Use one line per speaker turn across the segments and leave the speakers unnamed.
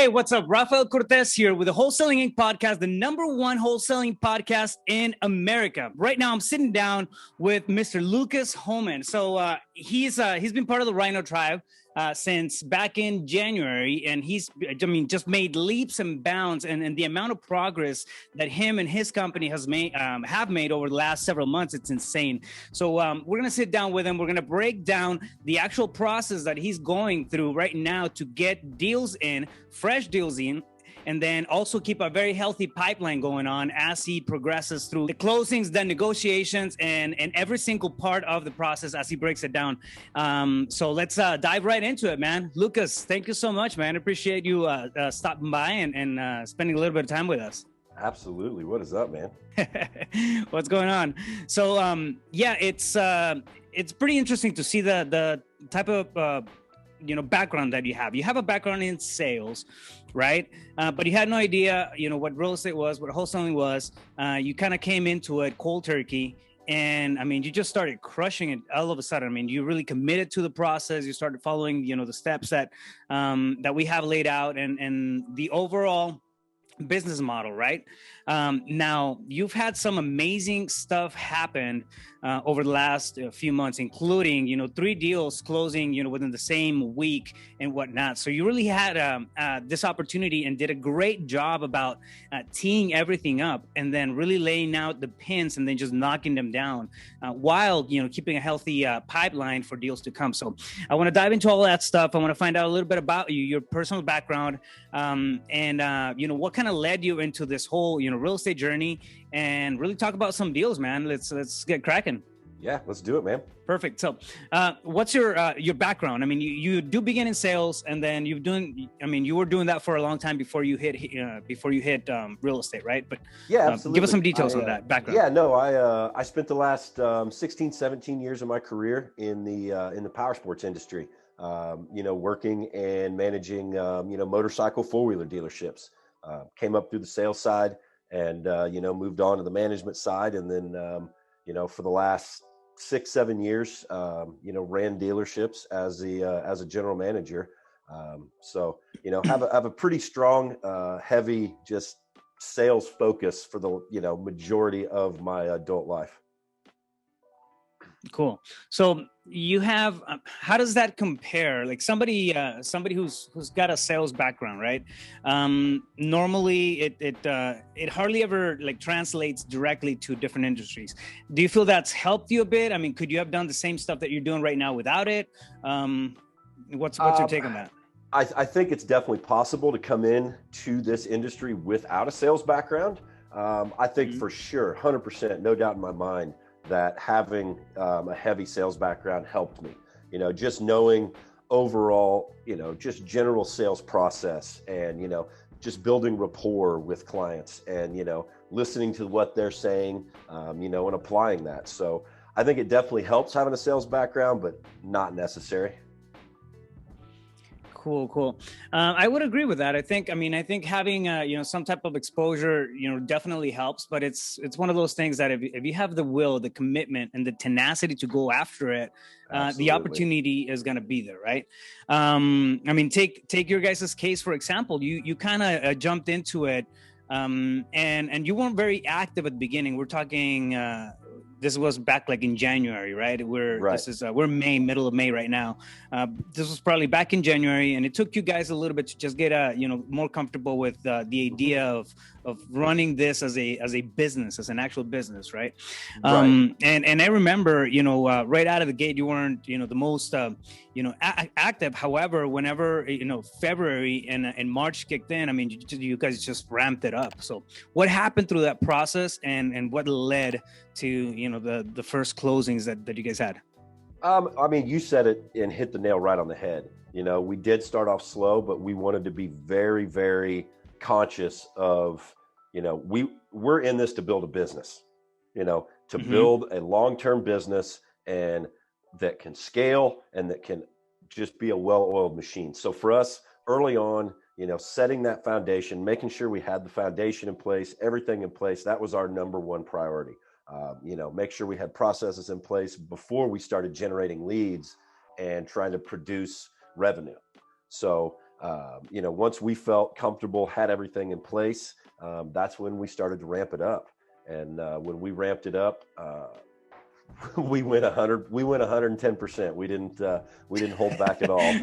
Hey, what's up? Rafael Cortez here with the Wholesaling Inc. podcast, the #1 wholesaling podcast in America. Right now, I'm sitting down with Mr. Lucas Homan. So he's been part of the Rhino Tribe since back in January, and just made leaps and bounds, and the amount of progress that him and his company have made over the last several months, it's insane. So we're gonna sit down with him. We're gonna break down the actual process that he's going through right now to get deals in, fresh deals in, and then also keep a very healthy pipeline going on as he progresses through the closings, the negotiations, and every single part of the process as he breaks it down. So let's dive right into it, man. Lucas, thank you so much, man. I appreciate you stopping by and spending a little bit of time with us.
Absolutely. What is up, man?
What's going on? So it's pretty interesting to see the type of background that you have. You have a background in sales, right? But you had no idea, what real estate was, what wholesaling was. You kind of came into it cold turkey, and you just started crushing it all of a sudden. You really committed to the process. You started following, the steps that we have laid out, and the overall business model, right? Now you've had some amazing stuff happen over the last few months, including 3 deals closing within the same week and whatnot. So you really had this opportunity and did a great job about teeing everything up and then really laying out the pins and then just knocking them down while keeping a healthy pipeline for deals to come. So I want to dive into all that stuff. I want to find out a little bit about you, your personal background, and what kind of led you into this whole real estate journey, and really talk about some deals, man. Let's get cracking.
Yeah, let's do it, man.
Perfect. So what's your background? You do begin in sales, and then you were doing that for a long time before you hit real estate, right? But
yeah, absolutely.
Give us some details on that background.
Yeah, no, I spent the last 16, 17 years of my career in the power sports industry, working and managing motorcycle four-wheeler dealerships. Came up through the sales side and, moved on to the management side. And then, for the last 6-7 years, ran dealerships as a general manager. Have a pretty strong, heavy, just sales focus for the, majority of my adult life.
Cool. So you have, how does that compare? Like somebody who's got a sales background, right? Normally it hardly ever translates directly to different industries. Do you feel that's helped you a bit? Could you have done the same stuff that you're doing right now without it? What's your take on that?
I think it's definitely possible to come in to this industry without a sales background. I think for sure, 100%, no doubt in my mind, that having a heavy sales background helped me, just knowing overall, just general sales process and, just building rapport with clients and, listening to what they're saying, and applying that. So I think it definitely helps having a sales background, but not necessary.
Cool. I would agree with that. I think having some type of exposure, definitely helps, but it's one of those things that if you have the will, the commitment, and the tenacity to go after it, the opportunity is going to be there, right? Take your guys' case, for example. You kind of jumped into it, and you weren't very active at the beginning. We're talking, this was back in January, right? We're May, middle of May right now. This was probably back in January, and it took you guys a little bit to just get more comfortable with the idea of running this as a business, as an actual business, right? And I remember, right out of the gate, you weren't, the most, active. However, whenever, February and March kicked in, you guys just ramped it up. So what happened through that process and what led to, the first closings that you guys had?
You said it and hit the nail right on the head. We did start off slow, but we wanted to be very, very conscious of, we're in this to build a business, to build a long-term business and that can scale and that can just be a well-oiled machine. So for us early on, setting that foundation, making sure we had the foundation in place, everything in place, that was our #1 priority. Make sure we had processes in place before we started generating leads and trying to produce revenue. So Once we felt comfortable, had everything in place, that's when we started to ramp it up. And when we ramped it up, we went 110%. We didn't hold back at all.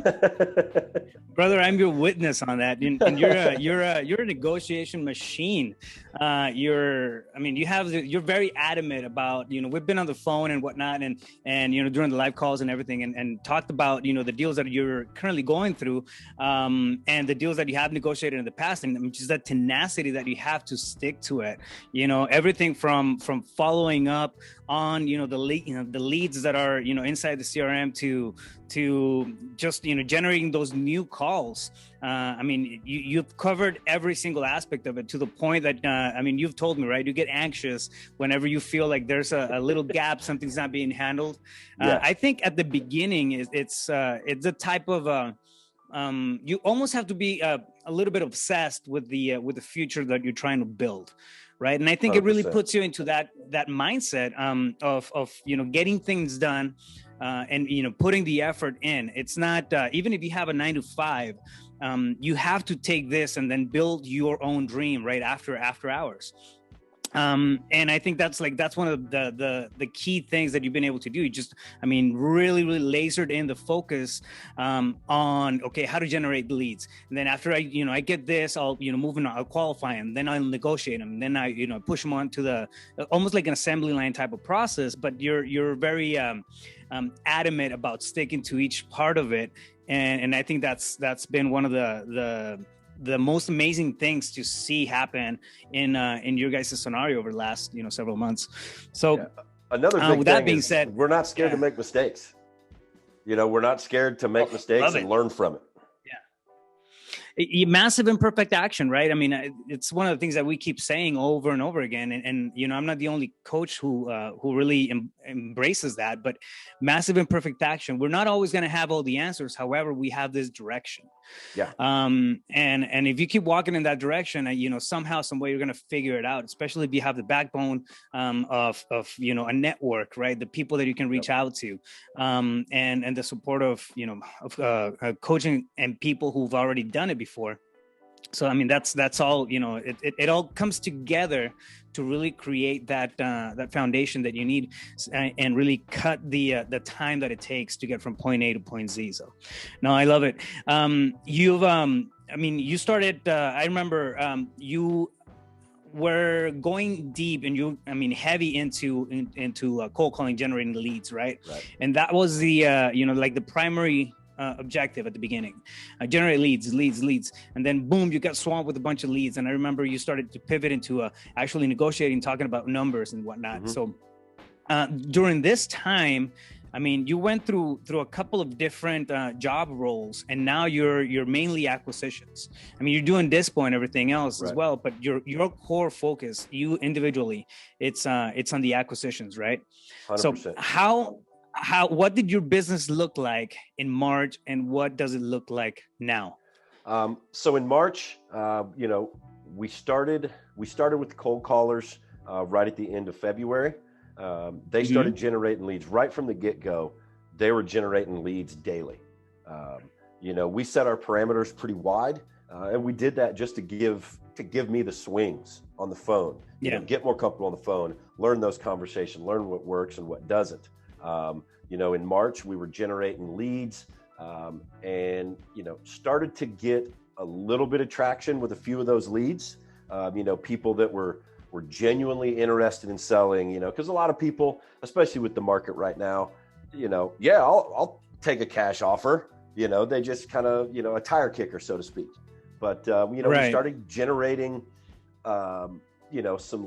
Brother, I'm your witness on that. And you're a negotiation machine. You're very adamant about, we've been on the phone and whatnot, and during the live calls and everything, and talked about, the deals that you're currently going through, and the deals that you have negotiated in the past, and just that tenacity that you have to stick to it. Everything from following up on, the leads that are, inside the CRM to just, generating those new calls. You've covered every single aspect of it, to the point that, you've told me, right? You get anxious whenever you feel like there's a little gap, something's not being handled. Yeah. I think at the beginning it's a type of, you almost have to be a little bit obsessed with the future that you're trying to build. Right. And I think 100%. It really puts you into that mindset of getting things done, and putting the effort in. It's not even if you have a 9-to-5, you have to take this and then build your own dream right after hours. And I think that's one of the key things that you've been able to do. You just, really, really lasered in the focus on, okay, how to generate leads. And then after I get this, I'll, move on, I'll qualify them, then I'll negotiate them. Then I, push them on to the, almost like an assembly line type of process, but you're very adamant about sticking to each part of it. And I think that's been one of the most amazing things to see happen in your guys' scenario over the last, several months. So
another big with that being said, we're not scared to make mistakes. We're not scared to make mistakes and learn from it.
Massive imperfect action, right? It's one of the things that we keep saying over and over again. And I'm not the only coach who really embraces that, but massive imperfect action. We're not always going to have all the answers. However, we have this direction. Yeah. And if you keep walking in that direction, somehow, some way you're going to figure it out, especially if you have the backbone of a network, right? The people that you can reach out to, and the support of coaching and people who've already done it before. So that's all. It all comes together to really create that foundation that you need, and really cut the time that it takes to get from point A to point Z. So, no, I love it. You started. I remember you were going deep, and heavy into cold calling, generating leads, right? And that was the the primary objective at the beginning. Generate leads, and then boom, you got swamped with a bunch of leads. And I remember you started to pivot into actually negotiating, talking about numbers and whatnot. Mm-hmm. So during this time, you went through a couple of different job roles, and now you're mainly acquisitions. You're doing Dispo and everything else as well, but your core focus, you individually, it's on the acquisitions, right? 100%. So what did your business look like in March, and what does it look like now?
So in March, we started with cold callers right at the end of February. They started generating leads right from the get-go. They were generating leads daily. We set our parameters pretty wide, and we did that just to give me the swings on the phone. Get more comfortable on the phone, learn those conversations, learn what works and what doesn't. In March, we were generating leads, and, started to get a little bit of traction with a few of those leads. People that were genuinely interested in selling, because a lot of people, especially with the market right now, I'll take a cash offer. They just kind of, a tire kicker, so to speak. But, we started generating, some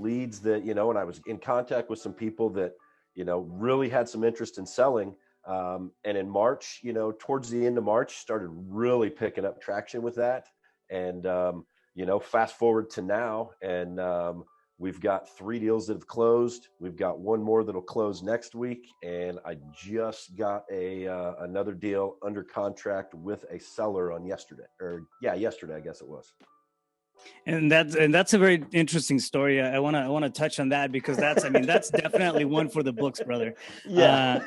leads that, and I was in contact with some people that, really had some interest in selling. And in March, towards the end of March, started really picking up traction with that. And, fast forward to now, and we've got 3 deals that have closed. We've got 1 more that'll close next week. And I just got another deal under contract with a seller on yesterday, I guess it was.
And that's a very interesting story. I want to touch on that, because that's definitely one for the books, brother. Yeah.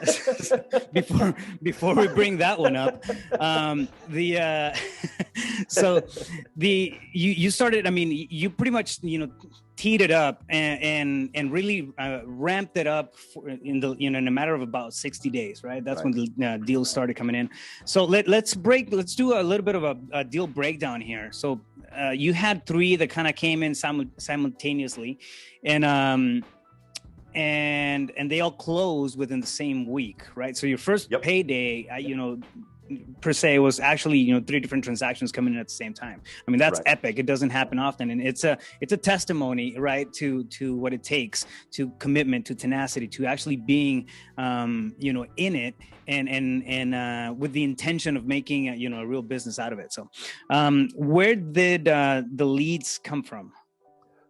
Before we bring that one up, So you started, I mean, you pretty much, teed it up and really ramped it up in a matter of about 60 days, right? That's when the deals started coming in. So let's do a little bit of a deal breakdown here. So you had 3 that kind of came in simultaneously, and they all closed within the same week, right? So your first payday, per se, was actually 3 different transactions coming in at the same time. I mean, that's epic. It doesn't happen often, and it's a testimony, right, to what it takes, to commitment, to tenacity, to actually being in it, and with the intention of making a real business out of it. So where did the leads come from?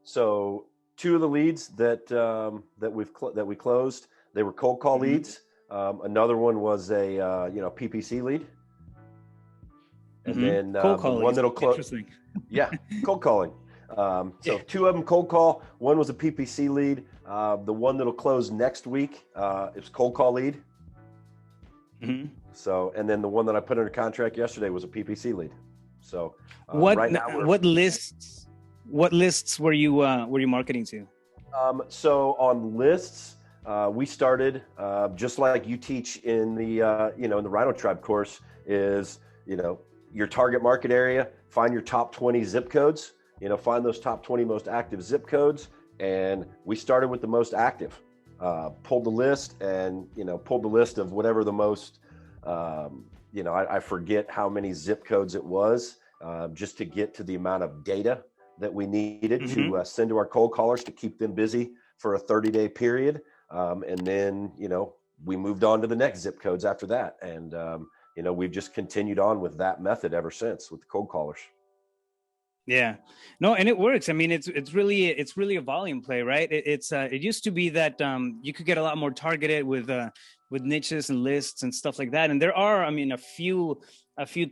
So 2 of the leads that we closed, they were cold call leads. Another one was a PPC lead, and then
cold call
one that'll close. Interesting. Yeah, cold calling. So 2 of them cold call. One was a PPC lead. The one that'll close next week is cold call lead. So, and then the one that I put under contract yesterday was a PPC lead. So right now what lists were you marketing to? So on lists, we started just like you teach in the in the Rhino Tribe course, is your target market area, find your top 20 zip codes, find those top 20 most active zip codes, and we started with the most active. Pulled the list and pulled the list of whatever the most I forget how many zip codes it was, just to get to the amount of data that we needed to send to our cold callers to keep them busy for a 30-day period. And then, we moved on to the next zip codes after that. And, we've just continued on with that method ever since with the cold callers.
Yeah, no, and it works. I mean, it's really a volume play, right? It used to be that you could get a lot more targeted with niches and lists and stuff like that. And there are, I mean, a few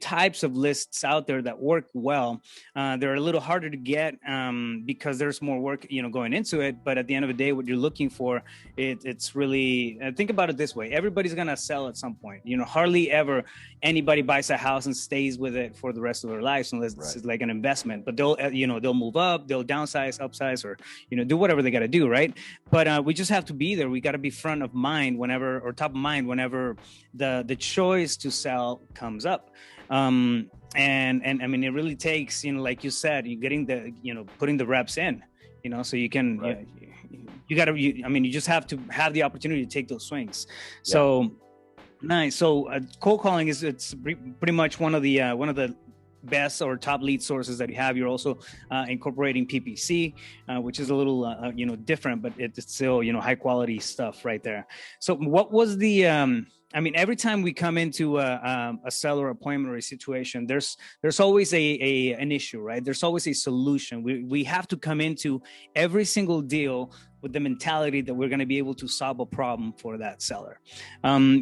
types of lists out there that work well. They're a little harder to get because there's more work, going into it. But at the end of the day, what you're looking for, it's really, think about it this way. Everybody's going to sell at some point. Hardly ever anybody buys a house and stays with it for the rest of their lives unless it's like an investment. But they'll move up, they'll downsize, upsize, or, do whatever they got to do, right? But we just have to be there. We got to be front of mind or top of mind whenever the choice to sell comes up. And I mean, it really takes, like you said, you getting putting the reps in, so you can, you just have to have the opportunity to take those swings. Yeah. So nice. So cold calling it's pretty much one of the best or top lead sources that you have. You're also incorporating PPC, which is a little, different, but it's still, high quality stuff right there. So what was the, every time we come into a seller appointment or a situation, there's always an issue, right? There's always a solution. We have to come into every single deal with the mentality that we're going to be able to solve a problem for that seller.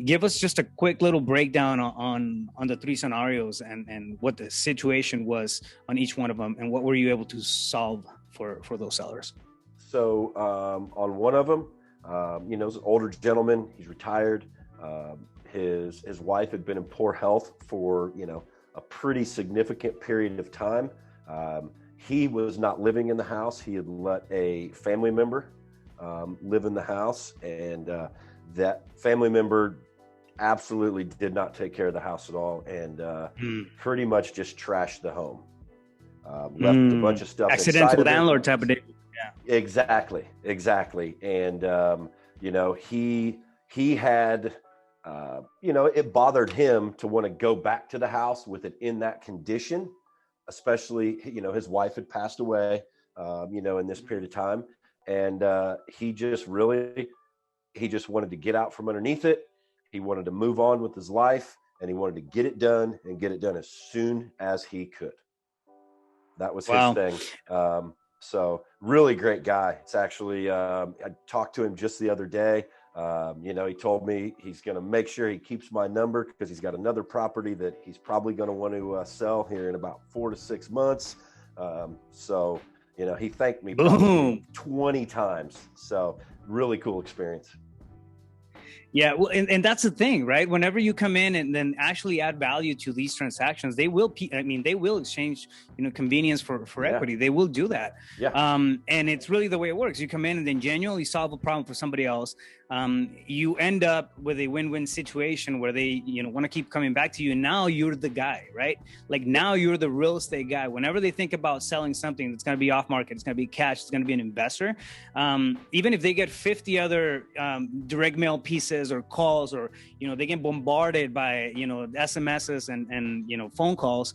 Give us just a quick little breakdown on the 3 scenarios and what the situation was on each one of them, and what were you able to solve for those sellers? So
on one of them, it's an older gentleman. He's retired. His wife had been in poor health for, a pretty significant period of time. He was not living in the house. He had let a family member live in the house, and that family member absolutely did not take care of the house at all, and pretty much just trashed the home. Left a bunch of stuff.
Accidental landlord type of deal.
Yeah. Exactly. And he had it bothered him to want to go back to the house with it in that condition, especially his wife had passed away in this period of time. And he just wanted to get out from underneath it. He wanted to move on with his life, and he wanted to get it done as soon as he could. That was his thing. So really great guy. It's actually, I talked to him just the other day. He told me he's going to make sure he keeps my number because he's got another property that he's probably going to want to sell here in about 4 to 6 months. He thanked me 20 times. So really cool experience.
Yeah, well, and that's the thing, right? Whenever you come in and then actually add value to these transactions, they will. They will exchange, convenience for equity. They will do that.
Yeah.
And it's really the way it works. You come in and then genuinely solve a problem for somebody else. You end up with a win-win situation where they, want to keep coming back to you. And now you're the guy, right? Like now you're the real estate guy. Whenever they think about selling something that's going to be off market, it's going to be cash, it's going to be an investor. Even if they get 50 other direct mail pieces or calls, or they get bombarded by SMSs and phone calls,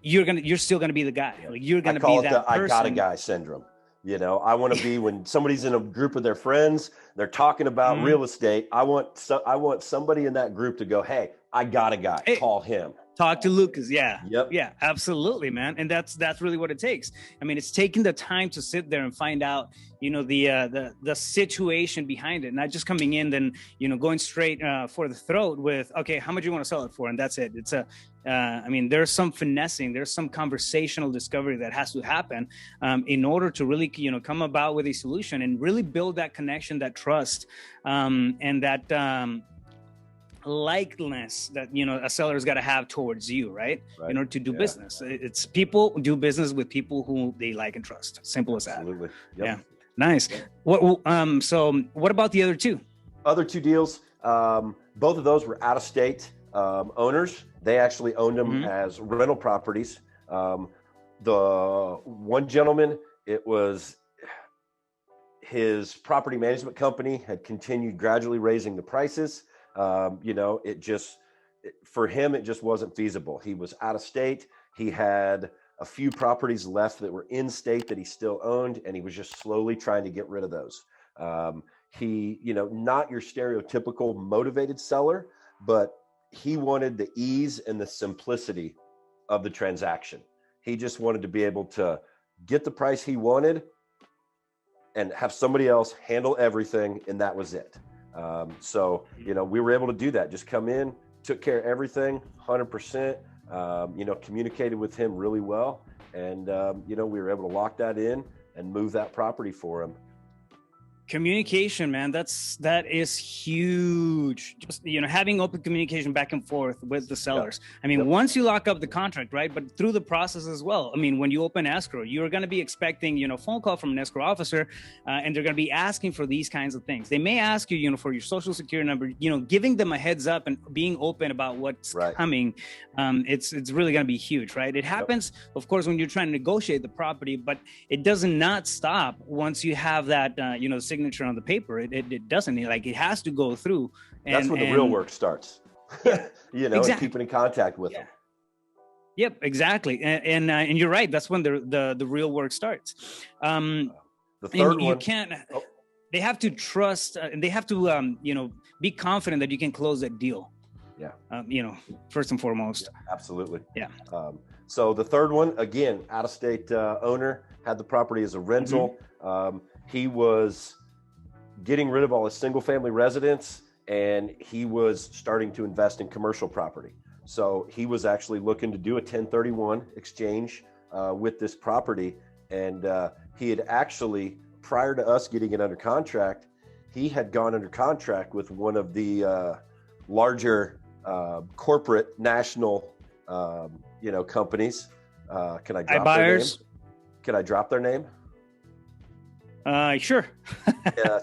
you're still gonna be the guy. Like you're gonna be that person.
I got a guy syndrome. I want to be when somebody's in a group of their friends, they're talking about real estate. I want somebody in that group to go, hey, I got a guy. Hey, call him.
Talk to Lucas. Yeah.
Yep.
Yeah, absolutely, man. And that's really what it takes. I mean, it's taking the time to sit there and find out, the situation behind it, not just coming in, then, going straight for the throat with, okay, how much you want to sell it for? And that's it. It's there's some finessing, there's some conversational discovery that has to happen in order to really, come about with a solution and really build that connection, that trust, and that, likeness that a seller's got to have towards you, right? In order to do business. It's people do business with people who they like and trust. Simple as that.
Absolutely. Yep.
Yeah, nice. So what about the other two
deals? Both of those were out of state owners. They actually owned them as rental properties. The one gentleman, it was his property management company had continued gradually raising the prices. For him, it just wasn't feasible. He was out of state. He had a few properties left that were in state that he still owned, and he was just slowly trying to get rid of those. He, not your stereotypical motivated seller, but he wanted the ease and the simplicity of the transaction. He just wanted to be able to get the price he wanted and have somebody else handle everything, and that was it. So we were able to do that. Just come in, took care of everything, 100%. Communicated with him really well, and we were able to lock that in and move that property for him.
Communication, man, that is huge. Just having open communication back and forth with the sellers. Once you lock up the contract, right? But through the process as well. When you open escrow, you're going to be expecting a phone call from an escrow officer, and they're going to be asking for these kinds of things. They may ask you for your social security number, giving them a heads up and being open about what's coming. It's really going to be huge, right? It happens, of course, when you're trying to negotiate the property, but it does not stop once you have that signature on the paper. It doesn't, it has to go through. And
that's when the real work starts. Exactly. And keeping in contact with them.
Yep, exactly. And you're right. That's when the real work starts. The third one, you can't. They have to trust, and they have to be confident that you can close that deal. Yeah. First and foremost.
Yeah, absolutely.
Yeah.
So the third one, again, out of state owner, had the property as a rental. He was getting rid of all his single family residents, and he was starting to invest in commercial property. So he was actually looking to do a 1031 exchange with this property. And he had actually, prior to us getting it under contract, he had gone under contract with one of the larger corporate national companies. Can I drop their name? Can I drop their name?
Sure.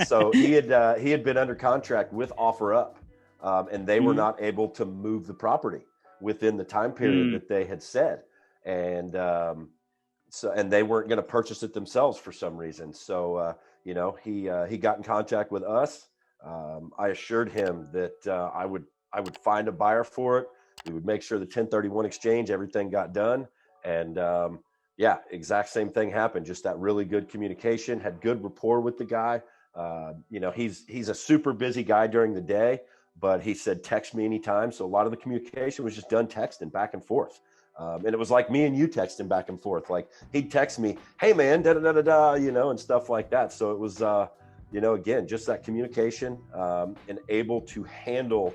So he had been under contract with OfferUp, and they were not able to move the property within the time period that they had said, and they weren't going to purchase it themselves for some reason. So he got in contact with us. I assured him that I would find a buyer for it. We would make sure the 1031 exchange, everything got done, and exact same thing happened. Just that really good communication, had good rapport with the guy. He's a super busy guy during the day, but he said, text me anytime. So a lot of the communication was just done texting back and forth. And it was like me and you texting back and forth. Like he'd text me, hey man, da da da da, and stuff like that. So it was, again, just that communication, and able to handle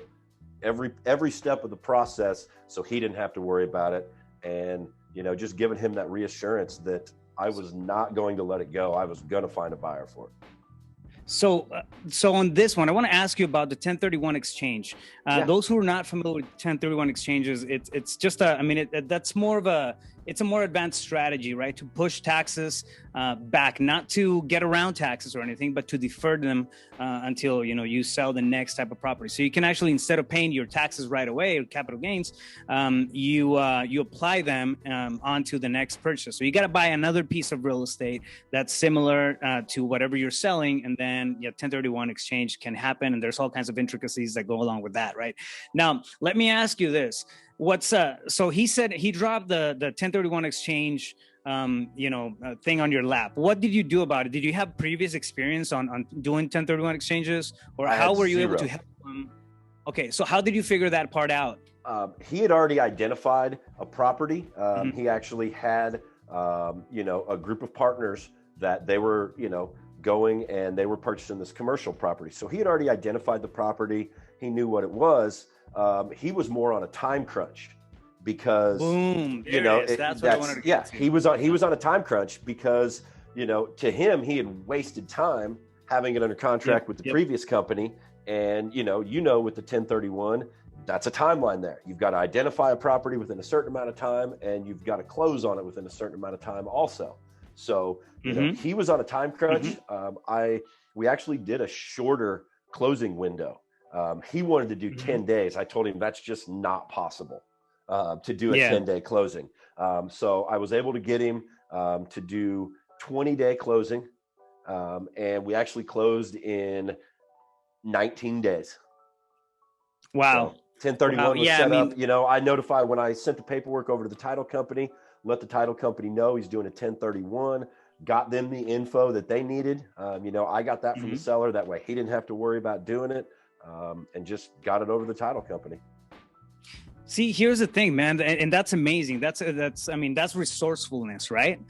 every step of the process. So he didn't have to worry about it. And, just giving him that reassurance that I was not going to let it go. I was going to find a buyer for it.
So on this one, I want to ask you about the 1031 exchange. Those who are not familiar with 1031 exchanges, it's just that's more of it's a more advanced strategy, right? To push taxes back, not to get around taxes or anything, but to defer them until, you sell the next type of property. So you can actually, instead of paying your taxes right away or capital gains, you apply them onto the next purchase. So you got to buy another piece of real estate that's similar to whatever you're selling, and then 1031 exchange can happen. And there's all kinds of intricacies that go along with that, right? Now, let me ask you this. So he said he dropped the 1031 exchange thing on your lap. What did you do about it? Did you have previous experience on doing 1031 exchanges, or how were you able to help them? Okay, so how did you figure that part out?
He had already identified a property. He actually had a group of partners that they were going and they were purchasing this commercial property. So he had already identified the property. He knew what it was. He was more on a time crunch because
boom, that's what I wanted to get to.
He was on a time crunch because to him he had wasted time having it under contract with the previous company, and with the 1031, that's a timeline there. You've got to identify a property within a certain amount of time, and you've got to close on it within a certain amount of time also. So he was on a time crunch. We actually did a shorter closing window. He wanted to do 10 days. I told him that's just not possible to do a 10-day closing. So I was able to get him to do 20-day closing. And we actually closed in 19 days.
Wow.
So 1031 was set up. I notified when I sent the paperwork over to the title company, let the title company know he's doing a 1031, got them the info that they needed. I got that from the seller. That way he didn't have to worry about doing it. And just got it over to the title company.
See, here's the thing, man, and that's amazing. That's resourcefulness, right?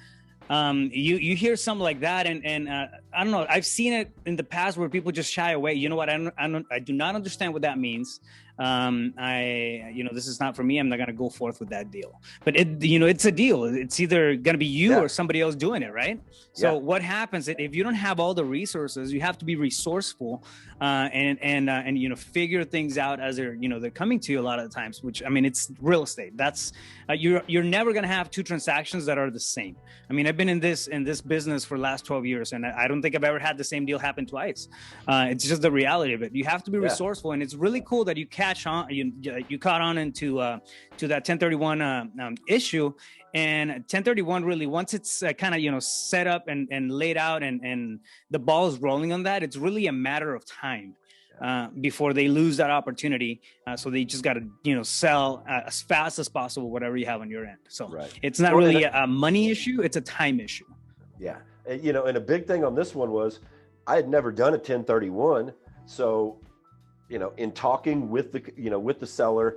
You hear something like that, and I don't know. I've seen it in the past where people just shy away. You know what? I do not understand what that means. This is not for me. I'm not going to go forth with that deal. But it's a deal. It's either going to be you or somebody else doing it, right? So what happens if you don't have all the resources? You have to be resourceful and figure things out as they're coming to you a lot of the times. Which it's real estate. That's you're never going to have two transactions that are the same. I've been in this business for the last 12 years, and I don't think I've ever had the same deal happen twice. It's just the reality of it. You have to be resourceful, and it's really cool that you caught on into to that 1031 issue. And 1031 really, once it's kind of set up and laid out and the ball's rolling on that, it's really a matter of time before they lose that opportunity. So they just got to sell as fast as possible whatever you have on your end. So it's not really a money issue; it's a time issue.
Yeah, and a big thing on this one was I had never done a 1031, so in talking with the seller,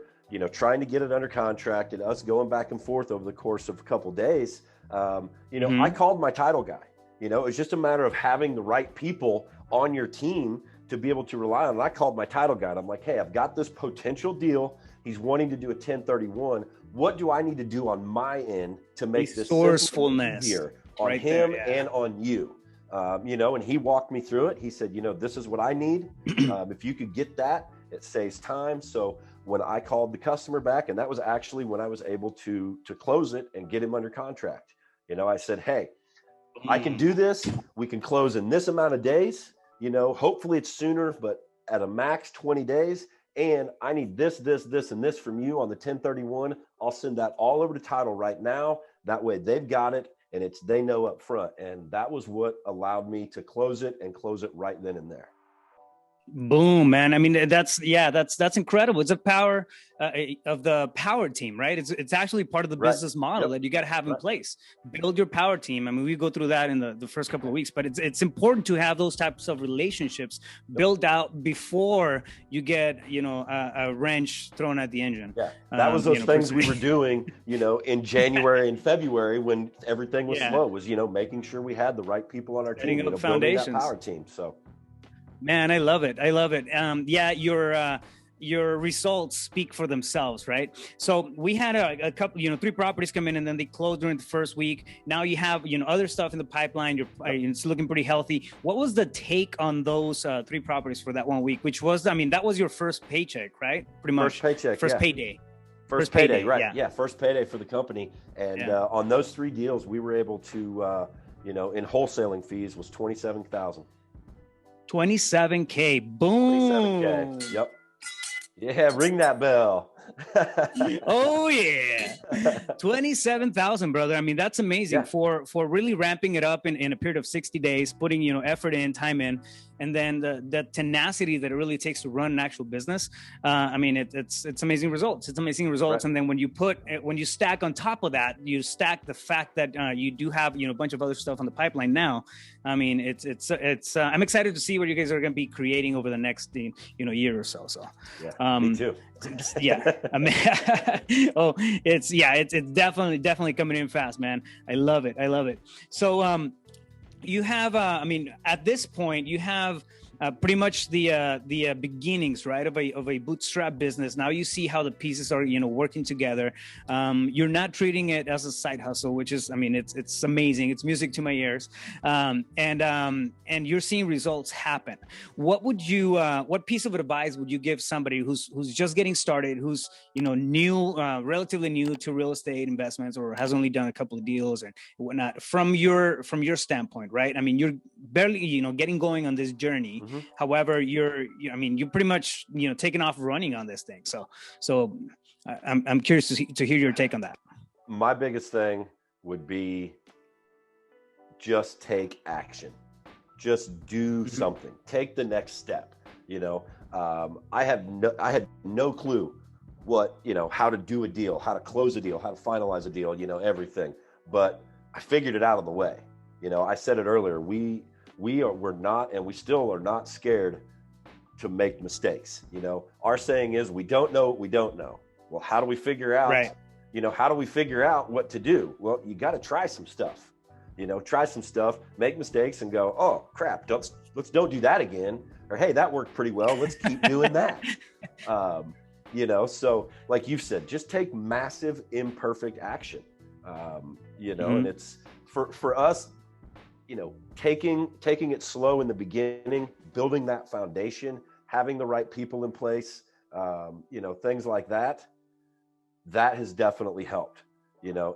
trying to get it under contract and us going back and forth over the course of a couple of days, I called my title guy. It's just a matter of having the right people on your team to be able to rely on. And I called my title guy. And I'm like, hey, I've got this potential deal. He's wanting to do a 1031. What do I need to do on my end to make this
resourcefulness
easier on him and on you? And he walked me through it. He said, this is what I need. If you could get that, it saves time. So when I called the customer back, and that was actually when I was able to close it and get him under contract, I said, hey, I can do this. We can close in this amount of days. Hopefully it's sooner, but at a max 20 days. And I need this, and this from you on the 1031. I'll send that all over to title right now. That way they've got it. And they know up front. And that was what allowed me to close it right then and there.
Boom, man. That's incredible. It's a power of the power team, right? It's actually part of the business model that you got to have in place. Build your power team. We go through that in the first couple of weeks, but it's important to have those types of relationships built out before you get, a wrench thrown at the engine.
Yeah, that was those things we were doing, in January and February when everything was slow, was, making sure we had the right people on our team, building that power team. So.
Man, I love it. your results speak for themselves, right? So we had a couple, 3 properties come in, and then they closed during the first week. Now you have, other stuff in the pipeline. It's looking pretty healthy. What was the take on those 3 properties for that 1 week, which was, that was your first paycheck, right? Pretty much.
First paycheck.
First payday.
First payday, right? Yeah, first payday for the company. And on those 3 deals, we were able to, in wholesaling fees was $27,000.
$27K. Boom.
$27K. Yep. Yeah, ring that bell.
Oh yeah. 27,000, brother. I mean, that's amazing for really ramping it up in a period of 60 days, putting, effort in, time in, and then the tenacity that it really takes to run an actual business. I mean, it's amazing results. It's amazing results. Right. And then when you stack on top of that, you stack the fact that you do have, a bunch of other stuff on the pipeline now. I mean, it's I'm excited to see what you guys are going to be creating over the next, year or so. So,
me too.
Yeah. I mean, it's definitely coming in fast, man. I love it. So, you have, at this point, you have pretty much the beginnings, right, of a bootstrap business. Now you see how the pieces are, working together. You're not treating it as a side hustle, which is, it's amazing. It's music to my ears. And you're seeing results happen. What piece of advice would you give somebody who's just getting started, who's, new, relatively new to real estate investments, or has only done a couple of deals and whatnot, from your standpoint, right? I mean, you're barely, getting going on this journey. Mm-hmm. However, you're pretty much, taking off running on this thing. So I'm curious to hear your take on that.
My biggest thing would be just take action. Just do something. Take the next step. I had no clue what, how to do a deal, how to close a deal, how to finalize a deal, everything. But I figured it out on the way. I said it earlier. We're not, and we still are not scared to make mistakes. Our saying is, we don't know what we don't know. Well, how do we figure out,
right.
How do we figure out what to do? Well, you got to try some stuff, make mistakes and go, oh crap, don't do that again. Or, hey, that worked pretty well. Let's keep doing that. So like you said, just take massive imperfect action, and it's for us, taking it slow in the beginning, building that foundation, having the right people in place, things like that has definitely helped,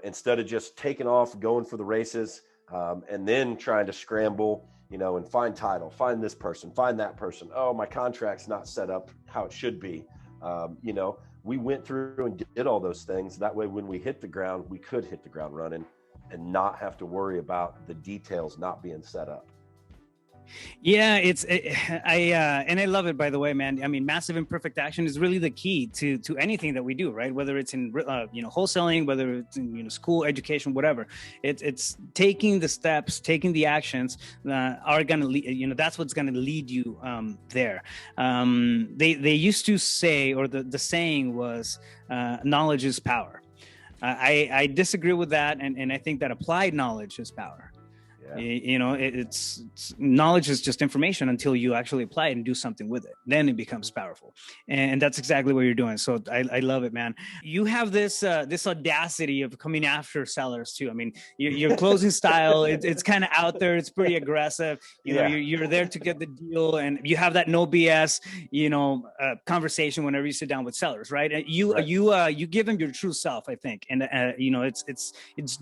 instead of just taking off, going for the races, and then trying to scramble, and find title, find this person, find that person. Oh, my contract's not set up how it should be. We went through and did all those things. That way, when we hit the ground, we could hit the ground running and not have to worry about the details not being set up.
Yeah, I love it, by the way, man. I mean, massive imperfect action is really the key to anything that we do, right? Whether it's in wholesaling, whether it's in school, education, whatever. It's taking the steps, taking the actions are going to lead, that's what's going to lead you there. They used to say, or the saying was, knowledge is power. I disagree with that, and I think that applied knowledge is power. Yeah. It's knowledge is just information until you actually apply it and do something with it. Then it becomes powerful, and that's exactly what you're doing. So I love it, man. You have this audacity of coming after sellers too. I mean, your closing style, it's kind of out there. It's pretty aggressive. You're there to get the deal, and you have that no BS, conversation whenever you sit down with sellers, right? You give them your true self, I think, and it's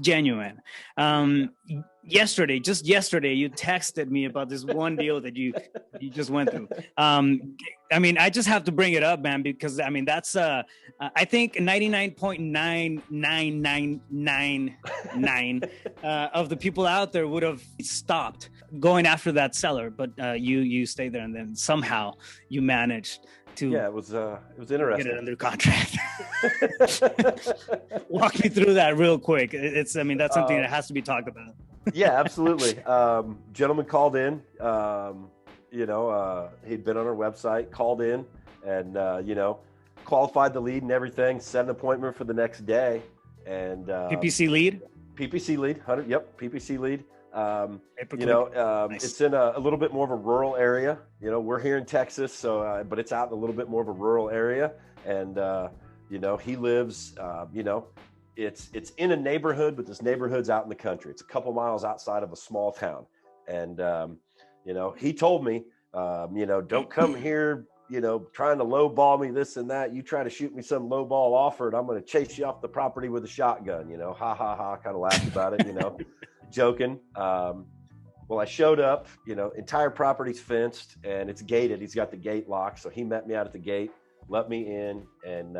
genuine. Just yesterday, you texted me about this one deal that you just went through. I just have to bring it up, man, because that's I think 99.9999 of the people out there would have stopped going after that seller, but you stayed there, and then somehow you managed to
it was interesting.
Get it under contract. Walk me through that real quick. That's something that has to be talked about.
Yeah, absolutely. Gentleman called in, he'd been on our website, called in and, qualified the lead and everything, set an appointment for the next day. And
PPC lead?
PPC lead, 100. Yep. PPC lead.
Nice.
It's in a little bit more of a rural area. You know, we're here in Texas, so but it's out in a little bit more of a rural area, and he lives. It's in a neighborhood, but this neighborhood's out in the country. It's a couple miles outside of a small town, and he told me, don't come here, trying to lowball me, this and that. You try to shoot me some lowball offer, and I'm going to chase you off the property with a shotgun. Ha ha ha, kind of laughed about it, joking. Well, I showed up, entire property's fenced and it's gated. He's got the gate locked. So he met me out at the gate, let me in, and,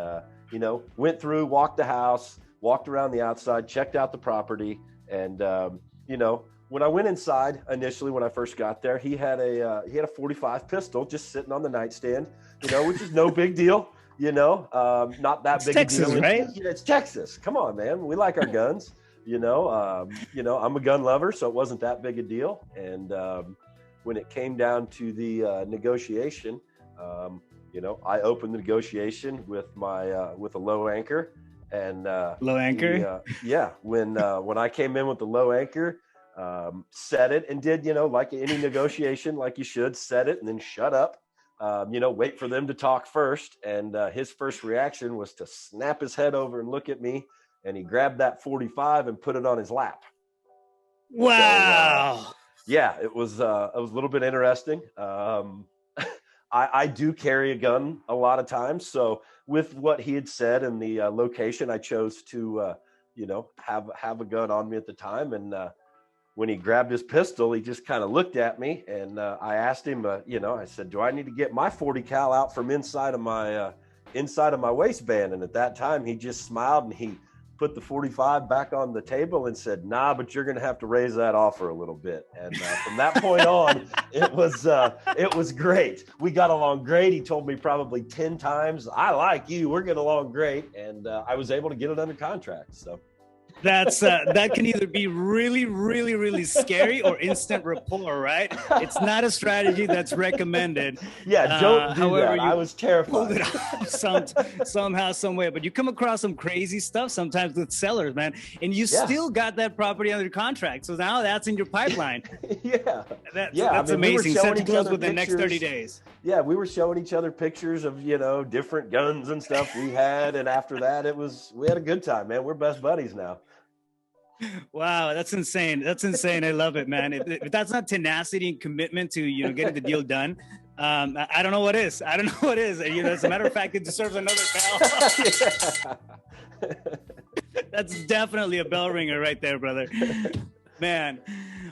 went through, walked the house, walked around the outside, checked out the property. And, when I went inside initially, when I first got there, he had a 45 pistol just sitting on the nightstand, which is no big deal, not that big
Texas,
a deal.
Right?
It's Texas. Come on, man. We like our guns. I'm a gun lover, so it wasn't that big a deal. And when it came down to the negotiation, I opened the negotiation with with a low anchor. And
low anchor.
When I came in with the low anchor, set it and did like any negotiation, like you should, set it and then shut up. Wait for them to talk first. And his first reaction was to snap his head over and look at me. And he grabbed that 45 and put it on his lap.
Wow.
So, it was a little bit interesting. I do carry a gun a lot of times. So with what he had said and the location, I chose to, have a gun on me at the time. And when he grabbed his pistol, he just kind of looked at me. And I asked him, I said, do I need to get my 40 cal out from inside of my waistband? And at that time, he just smiled and he put the 45 back on the table and said, nah, but you're going to have to raise that offer a little bit. And from that point on, it was great. We got along great. He told me probably 10 times, I like you, we're getting along great. And I was able to get it under contract. So
that's that can either be really, really, really scary or instant rapport, right? It's not a strategy that's recommended.
Yeah, don't do
however,
that. I was terrified.
It off somehow, some way. But you come across some crazy stuff sometimes with sellers, man, and you still got that property under contract. So now that's in your pipeline. That's amazing. Set to close within the next 30 days.
Yeah, we were showing each other pictures of, different guns and stuff we had. And after that, we had a good time, man. We're best buddies now.
Wow, that's insane. That's insane. I love it, man. If that's not tenacity and commitment to, getting the deal done, I don't know what is. I don't know what is. As a matter of fact, it deserves another bell. That's definitely a bell ringer right there, brother. Man.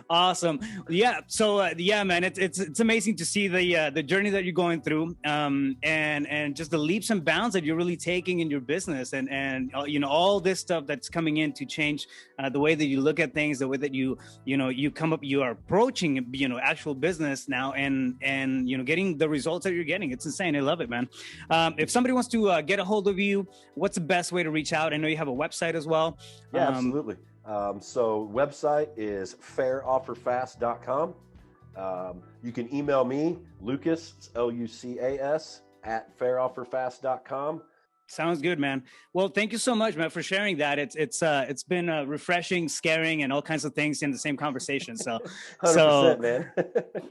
Awesome. Yeah. So man, it's amazing to see the journey that you're going through, and just the leaps and bounds that you're really taking in your business, and all this stuff that's coming in to change the way that you look at things, the way that you are approaching actual business now, and getting the results that you're getting. It's insane. I love it, man. If somebody wants to get a hold of you, what's the best way to reach out? I know you have a website as well.
Yeah, absolutely. So website is fairofferfast.com. You can email me, Lucas, Lucas, at fairofferfast.com.
Sounds good, man. Well, thank you so much, man, for sharing that. It's been refreshing, scaring, and all kinds of things in the same conversation. So,
100%, man.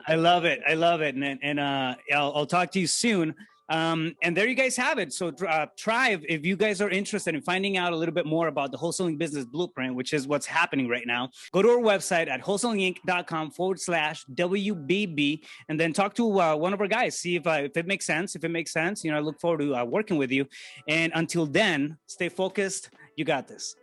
I love it. And I'll talk to you soon. And there you guys have it. So try, if you guys are interested in finding out a little bit more about the wholesaling business blueprint, which is what's happening right now, go to our website at wholesalinginc.com/WBB, and then talk to one of our guys, see if it makes sense. If it makes sense, I look forward to working with you. And until then, stay focused. You got this.